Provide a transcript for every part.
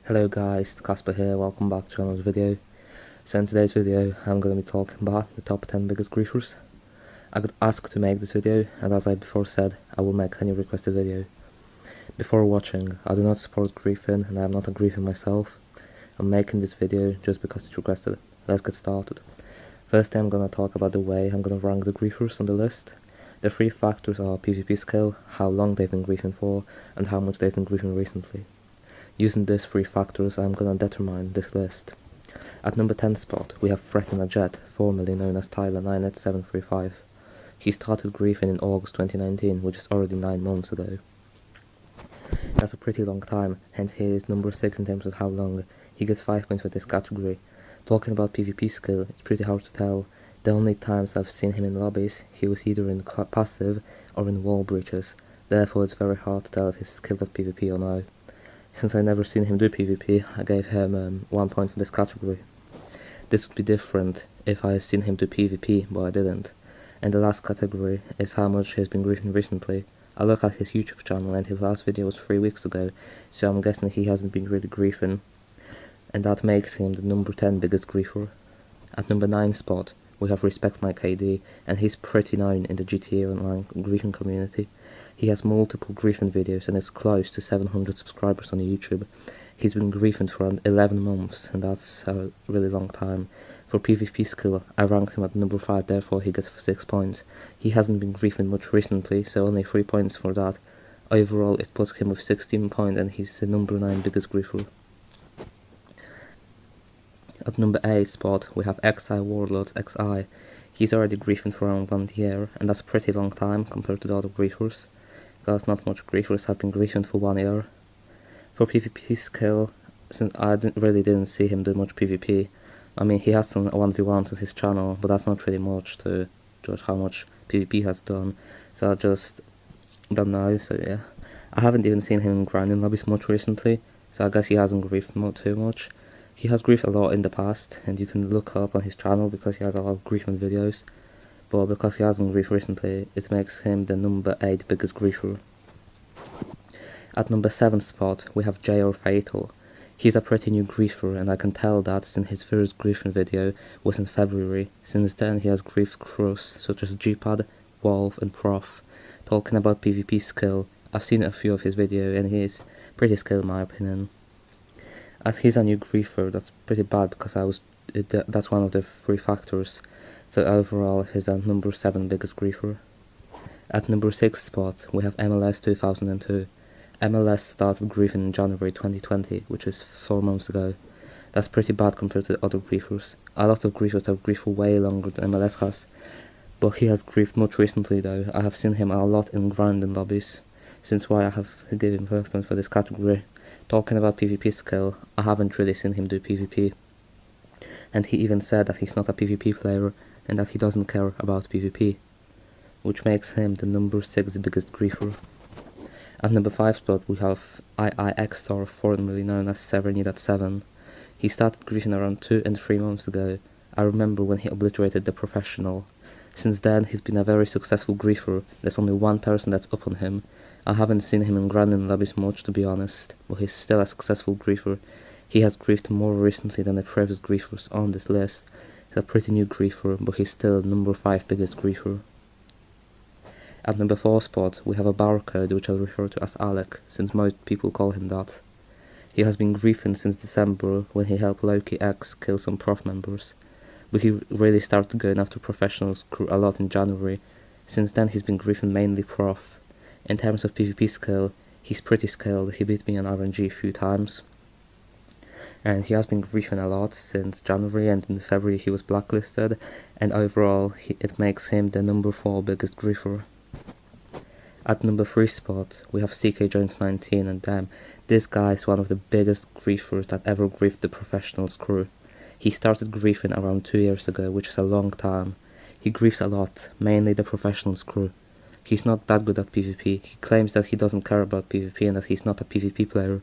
Hello guys, it's Casper here, welcome back to another video. So in today's video I'm going to be talking about the top 10 biggest griefers. I got asked to make this video, and as I before said, I will make any requested video. Before watching, I do not support griefing and I am not a griefer myself. I'm making this video just because it's requested. Let's get started. First I'm going to talk about the way I'm going to rank the griefers on the list. The three factors are PvP skill, how long they've been griefing for, and how much they've been griefing recently. Using these three factors, I'm gonna determine this list. At number 10 spot, we have Threaten a Jet, formerly known as Tyler 98735. He started griefing in August 2019, which is already 9 months ago. That's a pretty long time, hence he is number 6 in terms of how long. He gets 5 points for this category. Talking about PvP skill, it's pretty hard to tell. The only times I've seen him in lobbies, he was either in passive or in wall breaches. Therefore it's very hard to tell if he's skilled at PvP or no. Since I never seen him do PvP, I gave him 1 point for this category. This would be different if I had seen him do PvP, but I didn't. And the last category is how much he's been griefing recently. I look at his YouTube channel and his last video was 3 weeks ago, so I'm guessing he hasn't been really griefing. And that makes him the number 10 biggest griefer. At number 9 spot, we have Respect My KD, and he's pretty known in the GTA Online griefing community. He has multiple griefing videos and is close to 700 subscribers on YouTube. He's been griefing for around 11 months, and that's a really long time. For PvP skill, I ranked him at number 5, therefore he gets 6 points. He hasn't been griefing much recently, so only 3 points for that. Overall, it puts him with 16 points, and he's the number 9 biggest griefer. At number 8 spot, we have XI Warlords XI. He's already griefing for around 1 year, and that's a pretty long time compared to the other griefers, because not much griefers have been griefing for 1 year. For PvP skill, since I really didn't see him do much PvP, I mean he has some 1v1s on his channel, but that's not really much to judge how much PvP has done, so I just don't know, so yeah. I haven't even seen him in grinding lobbies much recently, so I guess he hasn't griefed too much. He has griefed a lot in the past, and you can look up on his channel because he has a lot of griefing videos. But because he hasn't griefed recently, it makes him the number 8 biggest griefer. At number 7 spot, we have JR Fatal. He's a pretty new griefer, and I can tell that since his first griefing video was in February. Since then he has griefed crews such as Gpad, Wolf and Prof. Talking about PvP skill, I've seen a few of his videos and he is pretty skilled in my opinion. As he's a new griefer, that's pretty bad because that's one of the 3 factors. So overall, he's the number 7 biggest griefer. At number 6 spot, we have MLS 2002. MLS started griefing in January 2020, which is 4 months ago. That's pretty bad compared to other griefers. A lot of griefers have griefed for way longer than MLS has. But he has griefed much recently though. I have seen him a lot in grinding lobbies, since why I have given him first point for this category. Talking about PvP skill, I haven't really seen him do PvP. And he even said that he's not a PvP player, and that he doesn't care about PvP, which makes him the number 6 biggest griefer. At number 5 spot we have IIXstar, formerly known as 7. He started griefing around 2 and 3 months ago. I remember when he obliterated the professional. Since then he's been a very successful griefer. There's only one person that's up on him. I haven't seen him in grinding lobbies much to be honest, but he's still a successful griefer. He has griefed more recently than the previous griefers on this list. He's a pretty new griefer, but he's still number 5 biggest griefer. At number 4 spot, we have a barcode which I'll refer to as Alec, since most people call him that. He has been griefing since December when he helped Loki X kill some prof members, but he really started going after professionals a lot in January. Since then he's been griefing mainly prof. In terms of PvP skill, he's pretty skilled. He beat me on RNG a few times. And he has been griefing a lot since January, and in February he was blacklisted, and overall it makes him the number 4 biggest griefer. At number 3 spot, we have CK Jones 19, and damn, this guy is one of the biggest griefers that ever griefed the professionals crew. He started griefing around 2 years ago, which is a long time. He griefs a lot, mainly the professionals crew. He's not that good at PvP. He claims that he doesn't care about PvP and that he's not a PvP player,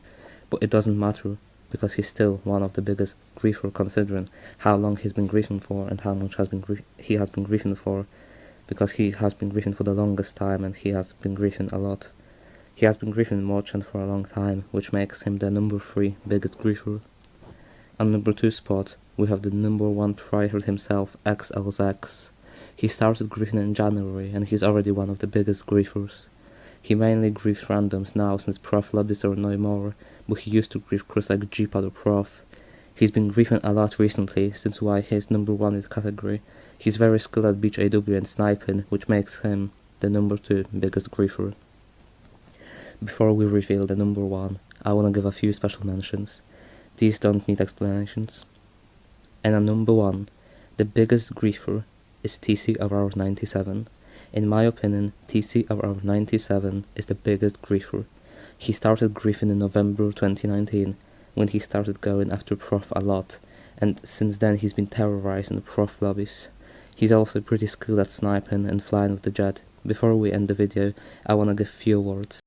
but it doesn't matter, because he's still one of the biggest griefer considering how long he's been griefing for and how much he has been griefing for, because he has been griefing for the longest time and he has been griefing a lot. He has been griefing much and for a long time, which makes him the number 3 biggest griefer. On number 2 spot, we have the number 1 tryhard himself, XLX. He started griefing in January and he's already one of the biggest griefers. He mainly griefs randoms now since prof lobbies are no more, but he used to grief crews like Gpad or prof. He's been griefing a lot recently, since why he's number 1 in the category. He's very skilled at beach AW and sniping, which makes him the number 2 biggest griefer. Before we reveal the number 1, I wanna give a few special mentions. These don't need explanations. And on number 1, the biggest griefer is TC97. In my opinion, TC97 is the biggest griefer. He started griefing in November 2019, when he started going after prof a lot, and since then he's been terrorizing the prof lobbies. He's also pretty skilled at sniping and flying with the jet. Before we end the video, I wanna give few words.